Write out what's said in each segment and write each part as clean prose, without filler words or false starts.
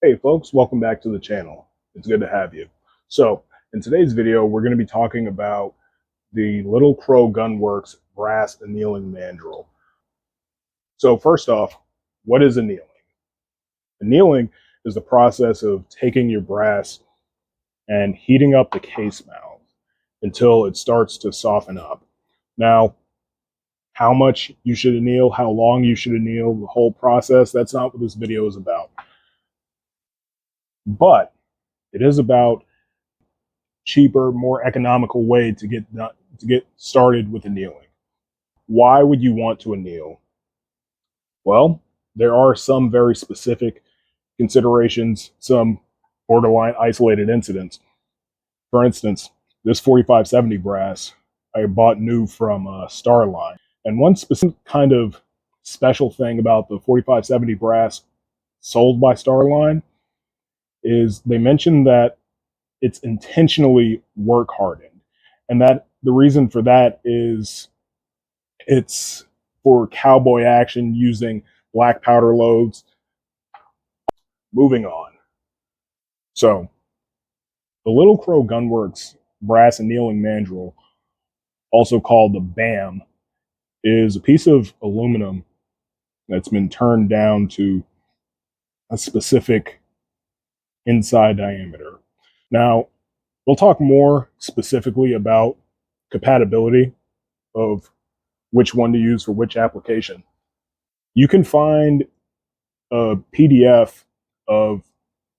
Hey folks, welcome back to the channel. It's good to have you. So, in today's video, we're going to be talking about the Little Crow Gunworks brass annealing mandrel. So, first off, what is annealing? Annealing is the process of taking your brass and heating up the case mouth until it starts to soften up. Now, how much you should anneal, how long you should anneal, the whole process, that's not what this video is about. But it is about cheaper, more economical way to get started with annealing. Why would you want to anneal? Well, there are some very specific considerations, some borderline isolated incidents. For instance, this 4570 brass I bought new from Starline. And one specific kind of special thing about the 4570 brass sold by Starline is they mentioned that it's intentionally work hardened. And that the reason for that is it's for cowboy action using black powder loads. Moving on. So, the Little Crow Gunworks brass annealing mandrel, also called the BAM, is a piece of aluminum that's been turned down to a specific inside diameter. Now, we'll talk more specifically about compatibility of which one to use for which application. You can find a PDF of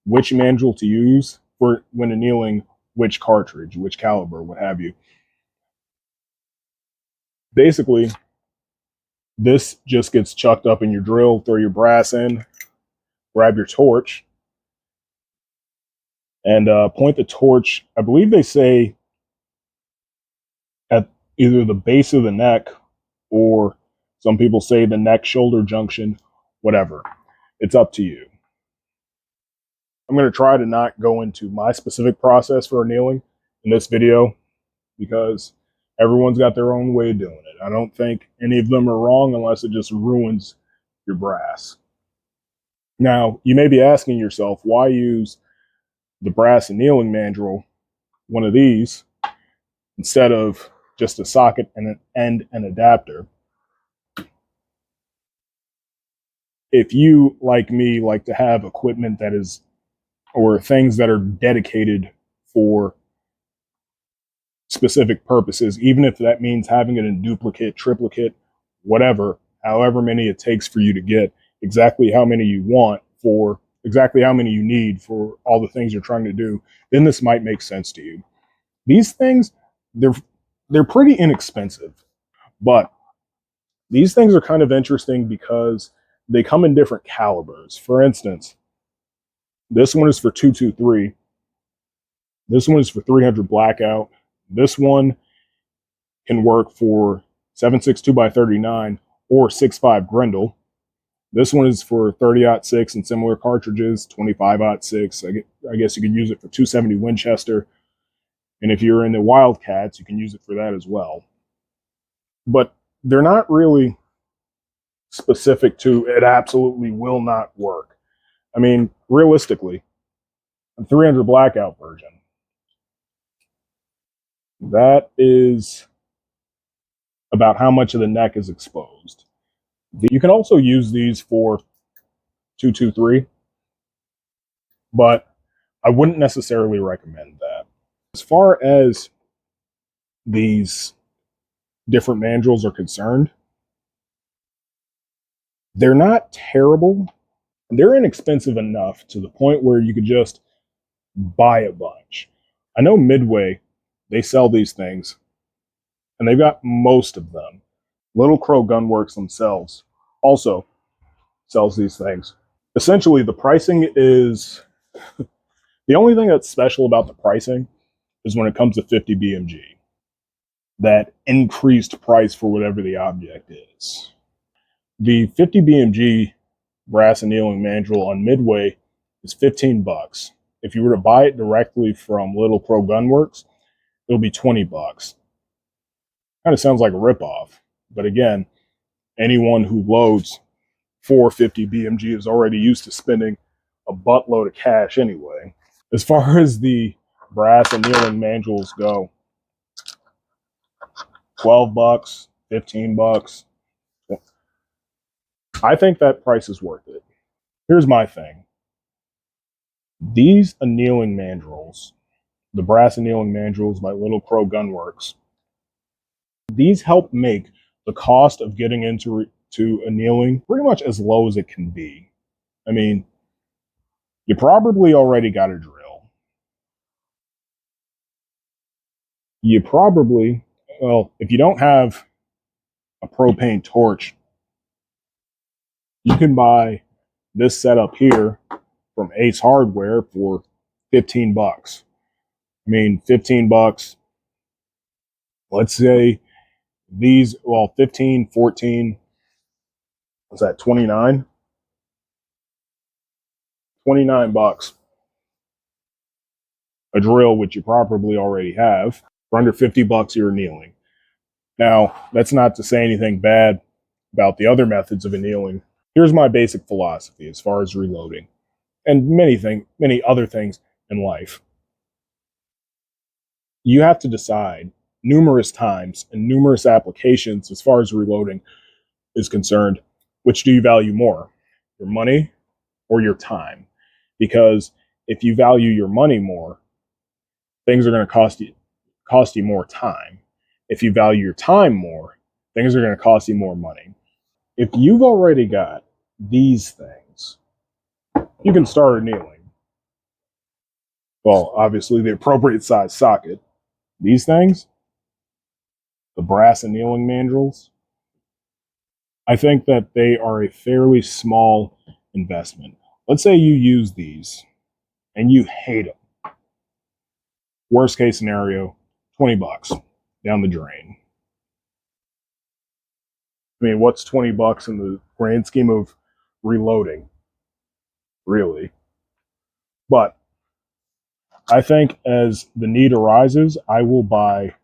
which mandrel to use for when annealing which cartridge, which caliber, what have you. Basically, this just gets chucked up in your drill, throw your brass in, grab your torch, and point the torch, I believe they say, at either the base of the neck or some people say the neck shoulder junction, whatever. It's up to you. I'm going to try to not go into my specific process for annealing in this video because everyone's got their own way of doing it. I don't think any of them are wrong unless it just ruins your brass. Now, you may be asking yourself, why use the brass annealing mandrel, one of these, instead of just a socket and an adapter? If you, like me, like to have equipment that is, or things that are dedicated for specific purposes, even if that means having it in duplicate, triplicate, whatever, however many it takes for you to get exactly how many you want for exactly how many you need for all the things you're trying to do, then this might make sense to you. These things, they're pretty inexpensive, but these things are kind of interesting because they come in different calibers. For instance, this one is for 223. This one is for 300 blackout. This one can work for 7.62x39 or 6.5 Grendel. This one is for 30-06 and similar cartridges, 25-06. I guess you could use it for 270 Winchester. And if you're into Wildcats, you can use it for that as well. But they're not really specific to it absolutely will not work. I mean, realistically, a 300 blackout version, that is about how much of the neck is exposed. You can also use these for 223, but I wouldn't necessarily recommend that. As far as these different mandrels are concerned, they're not terrible. They're inexpensive enough to the point where you could just buy a bunch. I know Midway, they sell these things, and they've got most of them. Little Crow Gunworks themselves also sells these things. Essentially, the pricing is the only thing that's special about the pricing is when it comes to 50 BMG. That increased price for whatever the object is. The 50 BMG brass annealing mandrel on Midway is 15 bucks. If you were to buy it directly from Little Crow Gunworks, it'll be 20 bucks. Kind of sounds like a ripoff, but again, anyone who loads 450 BMG is already used to spending a buttload of cash anyway. As far as the brass annealing mandrels go, $12, $15. I think that price is worth it. Here's my thing. These annealing mandrels, the brass annealing mandrels by Little Crow Gunworks, these help make the cost of getting into annealing pretty much as low as it can be. I mean, you probably already got a drill. You probably, well, if you don't have a propane torch, you can buy this setup here from Ace Hardware for $15. I mean, $15. Let's say these, well, 15, 14, what's that, 29? $29. A drill, which you probably already have. For under $50, you're annealing. Now, that's not to say anything bad about the other methods of annealing. Here's my basic philosophy as far as reloading and many other things in life. You have to decide numerous times and numerous applications as far as reloading is concerned, which do you value more, your money or your time? Because if you value your money more, things are going to cost you more time. If you value your time more, things are going to cost you more money. If you've already got these things, you can start annealing. Well, obviously the appropriate size socket. These things, the brass annealing mandrels, I think that they are a fairly small investment. Let's say you use these and you hate them. Worst case scenario, $20 down the drain. I mean, what's $20 in the grand scheme of reloading? Really? But I think as the need arises, I will buy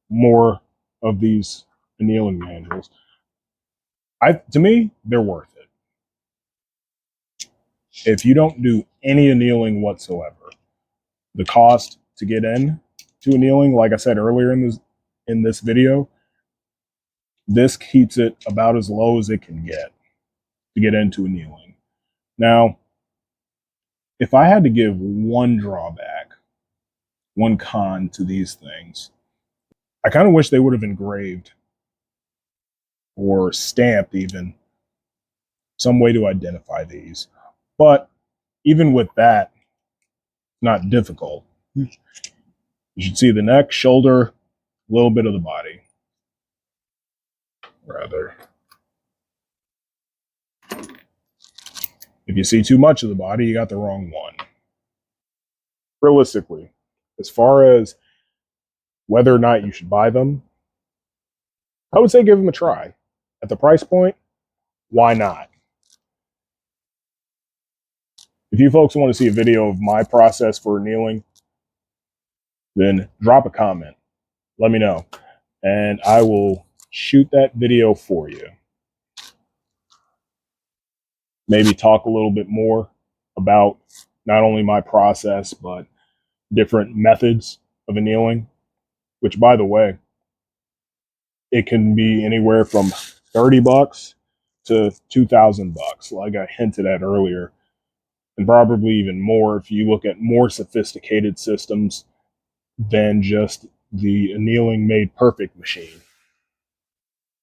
more of these annealing mandrels. To me, they're worth it. If you don't do any annealing whatsoever, the cost to get in to annealing, like I said earlier in this video, this keeps it about as low as it can get to get into annealing. Now, if I had to give one drawback, one con to these things, I kind of wish they would have engraved or stamped even some way to identify these. But even with that, not difficult. You should see the neck, shoulder, a little bit of the body, rather. If you see too much of the body, you got the wrong one. Realistically, as far as whether or not you should buy them, I would say give them a try. At the price point, why not? If you folks want to see a video of my process for annealing, then drop a comment. Let me know, and I will shoot that video for you. Maybe talk a little bit more about not only my process, but different methods of annealing, which, by the way, it can be anywhere from $30 to $2,000, like I hinted at earlier, and probably even more if you look at more sophisticated systems than just the annealing made perfect machine.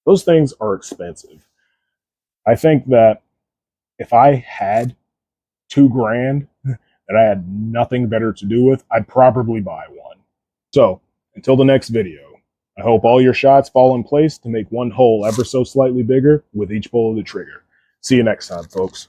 Those things are expensive. I think that if I had $2,000 that I had nothing better to do with, I'd probably buy one. So until the next video, I hope all your shots fall in place to make one hole ever so slightly bigger with each pull of the trigger. See you next time, folks.